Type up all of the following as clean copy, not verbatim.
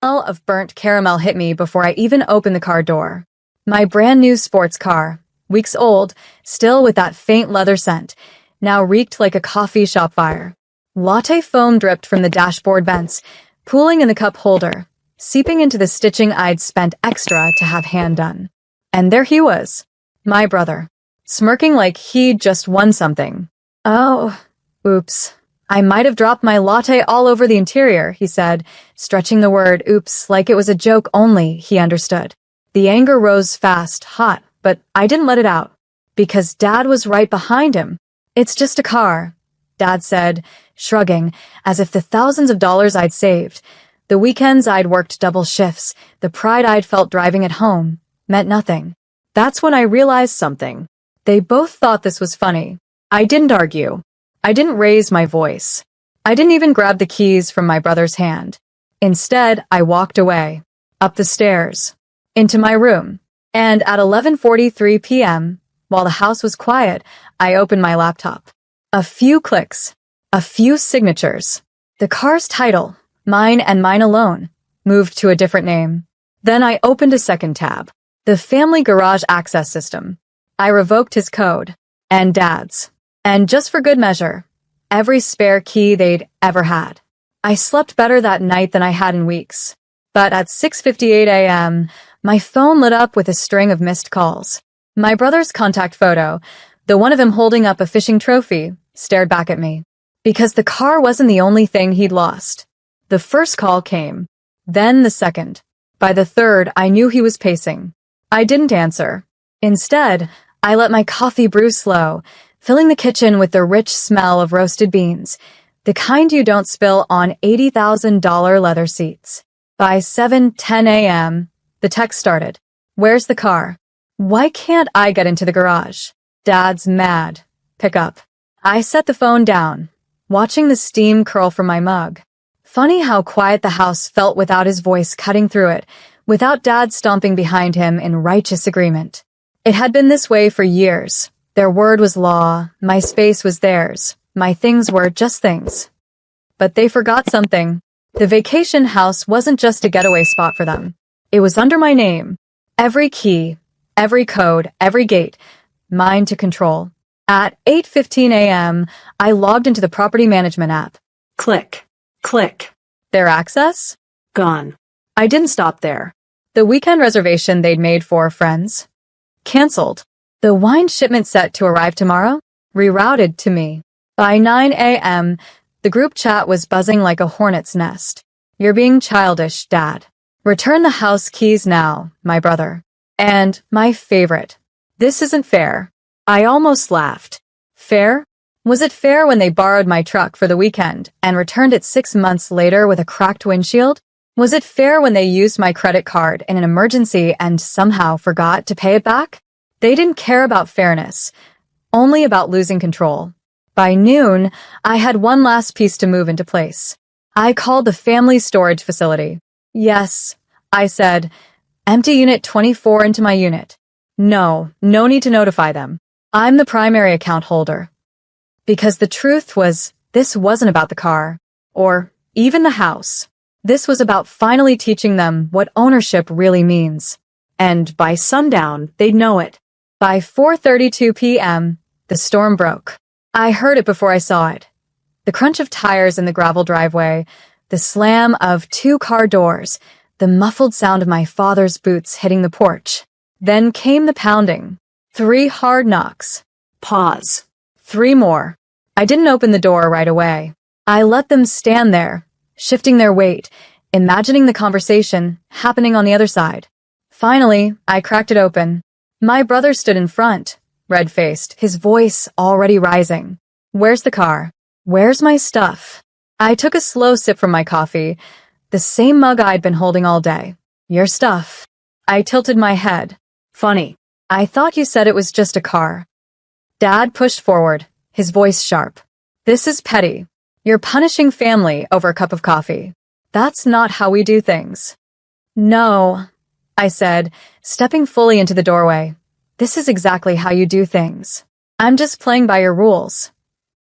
Smell of burnt caramel hit me before I even opened the car door. My brand new sports car, weeks old, still with that faint leather scent, now reeked like a coffee shop fire. Latte foam dripped from the dashboard vents, pooling in the cup holder, seeping into the stitching I'd spent extra to have hand done. And there he was, my brother, smirking like he'd just won something. Oh, oops. I might have dropped my latte all over the interior, he said, stretching the word oops like it was a joke only he understood. The anger rose fast, hot, but I didn't let it out. Because Dad was right behind him. It's just a car, Dad said, shrugging, as if the thousands of dollars I'd saved, the weekends I'd worked double shifts, the pride I'd felt driving it home, meant nothing. That's when I realized something. They both thought this was funny. I didn't argue. I didn't raise my voice. I didn't even grab the keys from my brother's hand. Instead, I walked away, up the stairs, into my room. And at 11:43 p.m., while the house was quiet, I opened my laptop. A few clicks, a few signatures. The car's title, mine and mine alone, moved to a different name. Then I opened a second tab, the family garage access system. I revoked his code, and Dad's. And just for good measure, every spare key they'd ever had. I slept better that night than I had in weeks. But at 6:58 a.m., my phone lit up with a string of missed calls. My brother's contact photo, the one of him holding up a fishing trophy, stared back at me. Because the car wasn't the only thing he'd lost. The first call came, then the second. By the third, I knew he was pacing. I didn't answer. Instead, I let my coffee brew slow, filling the kitchen with the rich smell of roasted beans, the kind you don't spill on $80,000 leather seats. By 7:10 a.m., the text started. Where's the car? Why can't I get into the garage? Dad's mad. Pick up. I set the phone down, watching the steam curl from my mug. Funny how quiet the house felt without his voice cutting through it, without Dad stomping behind him in righteous agreement. It had been this way for years. Their word was law, my space was theirs, my things were just things. But they forgot something. The vacation house wasn't just a getaway spot for them. It was under my name. Every key, every code, every gate, mine to control. At 8:15 a.m., I logged into the property management app. Click. Click. Their access? Gone. I didn't stop there. The weekend reservation they'd made for friends? Cancelled. The wine shipment set to arrive tomorrow? Rerouted to me. By 9 a.m., the group chat was buzzing like a hornet's nest. You're being childish, Dad. Return the house keys now, my brother. And my favorite. This isn't fair. I almost laughed. Fair? Was it fair when they borrowed my truck for the weekend and returned it 6 months later with a cracked windshield? Was it fair when they used my credit card in an emergency and somehow forgot to pay it back? They didn't care about fairness, only about losing control. By noon, I had one last piece to move into place. I called the family storage facility. Yes, I said, empty unit 24 into my unit. No need to notify them. I'm the primary account holder. Because the truth was, this wasn't about the car, or even the house. This was about finally teaching them what ownership really means. And by sundown, they'd know it. By 4:32 p.m., the storm broke. I heard it before I saw it. The crunch of tires in the gravel driveway, the slam of 2 car doors, the muffled sound of my father's boots hitting the porch. Then came the pounding. 3 hard knocks. Pause. 3 more. I didn't open the door right away. I let them stand there, shifting their weight, imagining the conversation happening on the other side. Finally, I cracked it open. My brother stood in front, red-faced, his voice already rising. Where's the car? Where's my stuff? I took a slow sip from my coffee, the same mug I'd been holding all day. Your stuff. I tilted my head. Funny. I thought you said it was just a car. Dad pushed forward, his voice sharp. This is petty. You're punishing family over a cup of coffee. That's not how we do things. No, I said, stepping fully into the doorway. This is exactly how you do things. I'm just playing by your rules.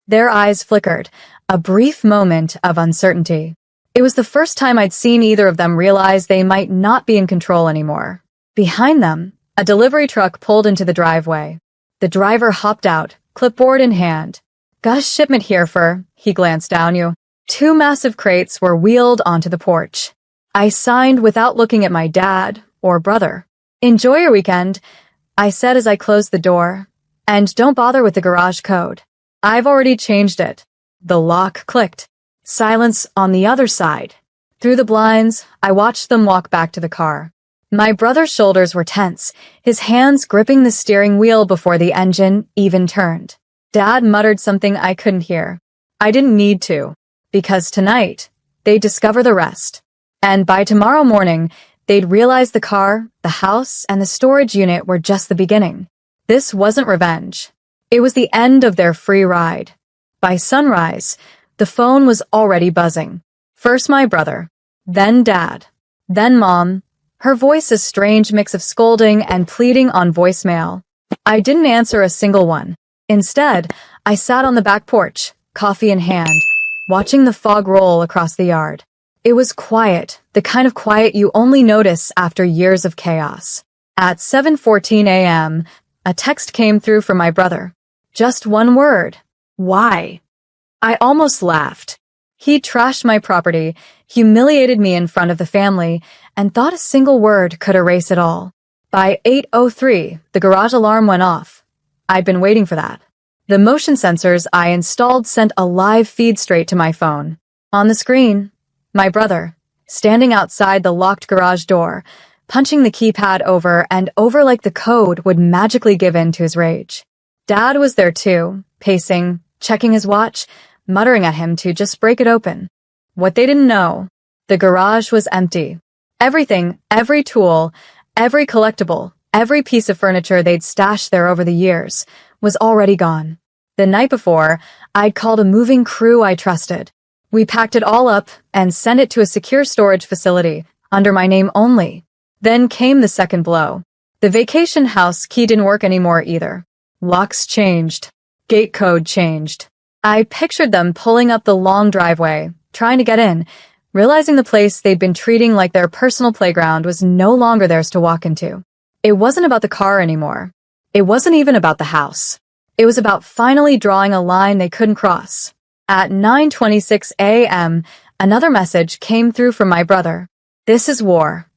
Their eyes flickered, a brief moment of uncertainty. It was the first time I'd seen either of them realize they might not be in control anymore. Behind them, a delivery truck pulled into the driveway. The driver hopped out, clipboard in hand. "Got a shipment here for," he glanced down you. Two massive crates were wheeled onto the porch. I signed without looking at my dad or brother. "Enjoy your weekend," I said as I closed the door. "And don't bother with the garage code. I've already changed it." The lock clicked. Silence on the other side. Through the blinds, I watched them walk back to the car. My brother's shoulders were tense, his hands gripping the steering wheel before the engine even turned. Dad muttered something I couldn't hear. I didn't need to, because tonight, they'd discover the rest. And by tomorrow morning, they'd realize the car, the house, and the storage unit were just the beginning. This wasn't revenge. It was the end of their free ride. By sunrise, the phone was already buzzing. First my brother, then Dad, then Mom, her voice a strange mix of scolding and pleading on voicemail. I didn't answer a single one. Instead, I sat on the back porch, coffee in hand, watching the fog roll across the yard. It was quiet, the kind of quiet you only notice after years of chaos. At 7:14 a.m., a text came through from my brother. Just one word. Why? I almost laughed. He trashed my property, humiliated me in front of the family, and thought a single word could erase it all. By 8:03, the garage alarm went off. I'd been waiting for that. The motion sensors I installed sent a live feed straight to my phone. On the screen, my brother, standing outside the locked garage door, punching the keypad over and over like the code would magically give in to his rage. Dad was there too, pacing, checking his watch, muttering at him to just break it open. What they didn't know, the garage was empty. Everything, every tool, every collectible, every piece of furniture they'd stashed there over the years was already gone. The night before, I'd called a moving crew I trusted. We packed it all up and sent it to a secure storage facility, under my name only. Then came the second blow. The vacation house key didn't work anymore either. Locks changed. Gate code changed. I pictured them pulling up the long driveway, trying to get in, realizing the place they'd been treating like their personal playground was no longer theirs to walk into. It wasn't about the car anymore. It wasn't even about the house. It was about finally drawing a line they couldn't cross. At 9:26 a.m., another message came through from my brother. "This is war."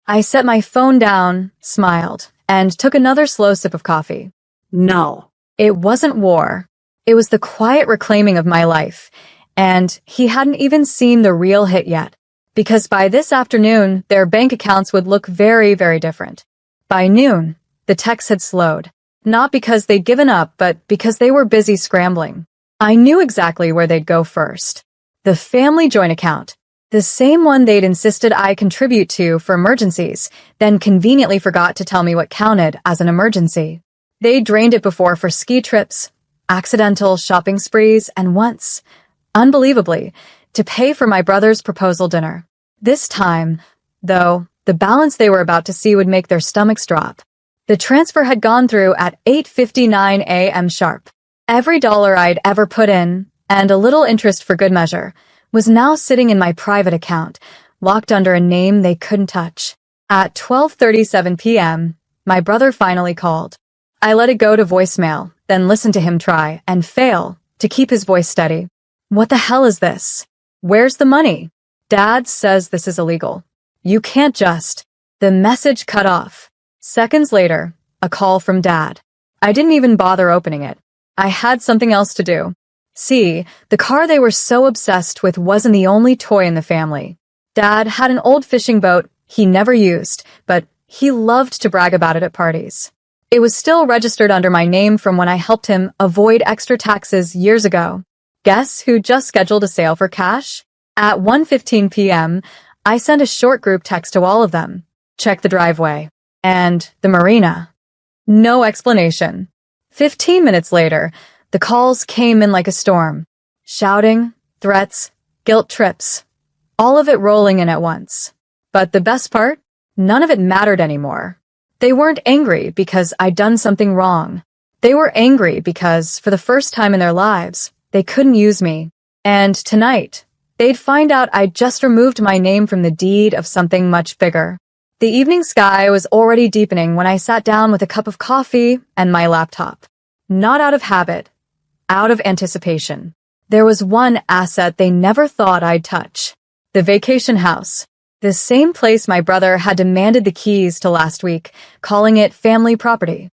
I set my phone down, smiled, and took another slow sip of coffee. No. It wasn't war. It was the quiet reclaiming of my life, and he hadn't even seen the real hit yet, because by this afternoon, their bank accounts would look very, very different. By noon, the texts had slowed, not because they'd given up, but because they were busy scrambling. I knew exactly where they'd go first. The family joint account, the same one they'd insisted I contribute to for emergencies, then conveniently forgot to tell me what counted as an emergency. They drained it before for ski trips, accidental shopping sprees, and once, unbelievably, to pay for my brother's proposal dinner. This time, though, the balance they were about to see would make their stomachs drop. The transfer had gone through at 8:59 a.m. sharp. Every dollar I'd ever put in, and a little interest for good measure, was now sitting in my private account, locked under a name they couldn't touch. At 12:37 p.m., my brother finally called. I let it go to voicemail, then listened to him try, and fail, to keep his voice steady. "What the hell is this? Where's the money? Dad says this is illegal. You can't just..." The message cut off. Seconds later, a call from Dad. I didn't even bother opening it. I had something else to do. See, the car they were so obsessed with wasn't the only toy in the family. Dad had an old fishing boat he never used, but he loved to brag about it at parties. It was still registered under my name from when I helped him avoid extra taxes years ago. Guess who just scheduled a sale for cash? At 1:15 p.m., I sent a short group text to all of them. Check the driveway. And the marina. No explanation. 15 minutes later, the calls came in like a storm. Shouting, threats, guilt trips. All of it rolling in at once. But the best part? None of it mattered anymore. They weren't angry because I'd done something wrong. They were angry because, for the first time in their lives, they couldn't use me. And tonight, They'd find out I'd just removed my name from the deed of something much bigger. The evening sky was already deepening when I sat down with a cup of coffee and my laptop. Not out of habit, out of anticipation. There was one asset they never thought I'd touch. The vacation house. The same place my brother had demanded the keys to last week, calling it family property.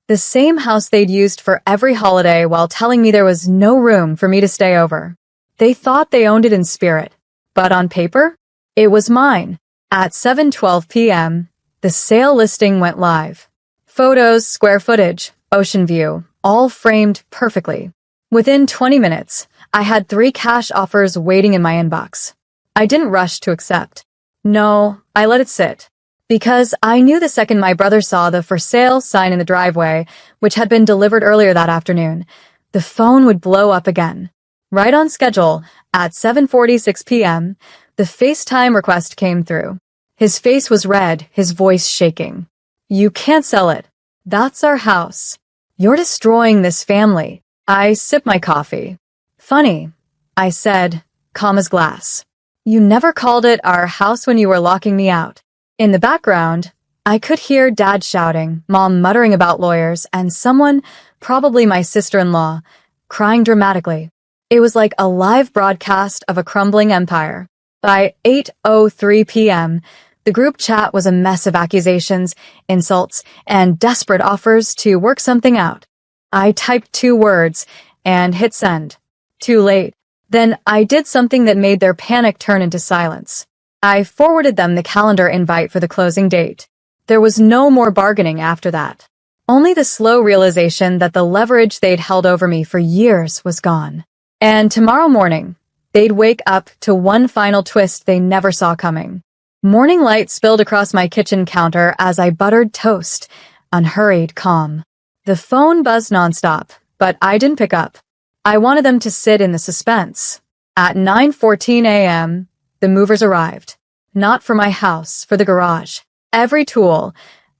The same house they'd used for every holiday while telling me there was no room for me to stay over. They thought they owned it in spirit, but on paper, it was mine. At 7:12 p.m., the sale listing went live. Photos, square footage, ocean view, all framed perfectly. Within 20 minutes, I had 3 cash offers waiting in my inbox. I didn't rush to accept. No, I let it sit. Because I knew the second my brother saw the for sale sign in the driveway, which had been delivered earlier that afternoon, the phone would blow up again. Right on schedule, at 7:46 p.m., the FaceTime request came through. His face was red, his voice shaking. You can't sell it. That's our house. You're destroying this family. I sipped my coffee. Funny, I said, calm as glass. You never called it our house when you were locking me out. In the background, I could hear Dad shouting, Mom muttering about lawyers, and someone, probably my sister-in-law, crying dramatically. It was like a live broadcast of a crumbling empire. By 8:03 p.m., the group chat was a mess of accusations, insults, and desperate offers to work something out. I typed 2 words and hit send. Too late. Then I did something that made their panic turn into silence. I forwarded them the calendar invite for the closing date. There was no more bargaining after that. Only the slow realization that the leverage they'd held over me for years was gone. And tomorrow morning, they'd wake up to one final twist they never saw coming. Morning light spilled across my kitchen counter as I buttered toast, unhurried, calm. The phone buzzed nonstop, but I didn't pick up. I wanted them to sit in the suspense. At 9:14 a.m., the movers arrived. Not for my house, for the garage. Every tool,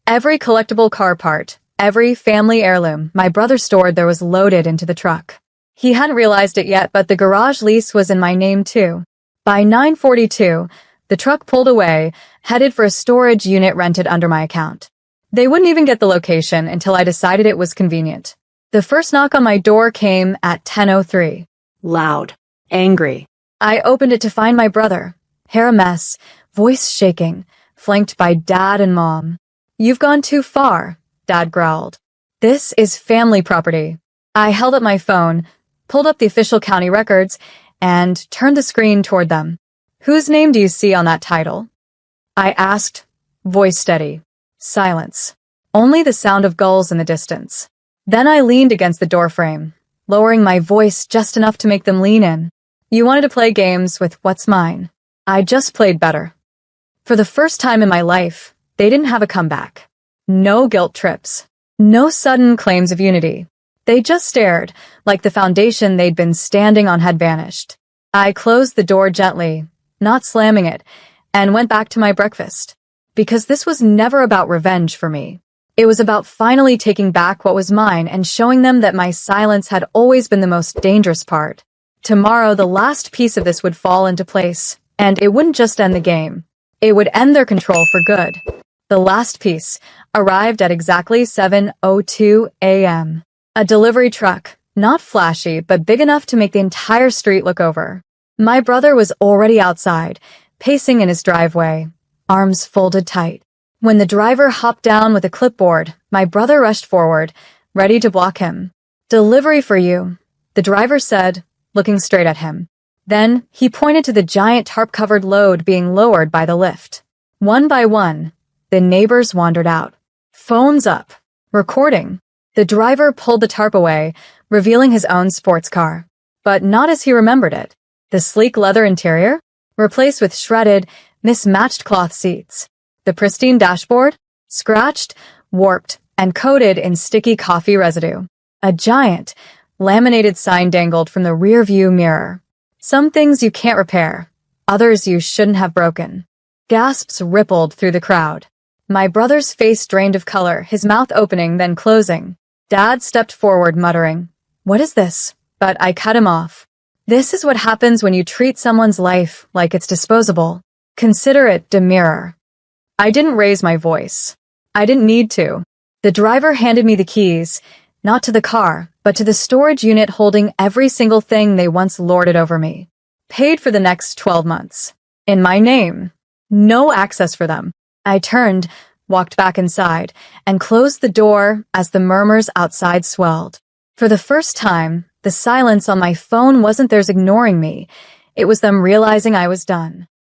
every collectible car part, every family heirloom my brother stored there was loaded into the truck. He hadn't realized it yet, but the garage lease was in my name too. By 9:42, the truck pulled away, headed for a storage unit rented under my account. They wouldn't even get the location until I decided it was convenient. The first knock on my door came at 10:03. Loud. Angry. I opened it to find my brother, hair a mess, voice shaking, flanked by Dad and Mom. You've gone too far, Dad growled. This is family property. I held up my phone, pulled up the official county records, and turned the screen toward them. Whose name do you see on that title? I asked, voice steady. Silence. Only the sound of gulls in the distance. Then I leaned against the doorframe, lowering my voice just enough to make them lean in. You wanted to play games with what's mine. I just played better. For the first time in my life, they didn't have a comeback. No guilt trips. No sudden claims of unity. They just stared, like the foundation they'd been standing on had vanished. I closed the door gently, not slamming it, and went back to my breakfast. Because this was never about revenge for me. It was about finally taking back what was mine and showing them that my silence had always been the most dangerous part. Tomorrow, the last piece of this would fall into place, and it wouldn't just end the game. It would end their control for good. The last piece arrived at exactly 7:02 a.m. A delivery truck, not flashy, but big enough to make the entire street look over. My brother was already outside, pacing in his driveway, arms folded tight. When the driver hopped down with a clipboard, my brother rushed forward, ready to block him. Delivery for you, the driver said, looking straight at him. Then, he pointed to the giant tarp-covered load being lowered by the lift. One by one, the neighbors wandered out. Phones up. Recording. The driver pulled the tarp away, revealing his own sports car. But not as he remembered it. The sleek leather interior, replaced with shredded, mismatched cloth seats. The pristine dashboard, scratched, warped, and coated in sticky coffee residue. A giant, laminated sign dangled from the rear-view mirror. Some things you can't repair, others you shouldn't have broken. Gasps rippled through the crowd. My brother's face drained of color, his mouth opening, then closing. Dad stepped forward, muttering, "What is this?" But I cut him off. This is what happens when you treat someone's life like it's disposable. Consider it demurrer. I didn't raise my voice. I didn't need to. The driver handed me the keys, not to the car, but to the storage unit holding every single thing they once lorded over me. Paid for the next 12 months. In my name. No access for them. I turned, walked back inside, and closed the door as the murmurs outside swelled. For the first time, the silence on my phone wasn't theirs ignoring me. It was them realizing I was done.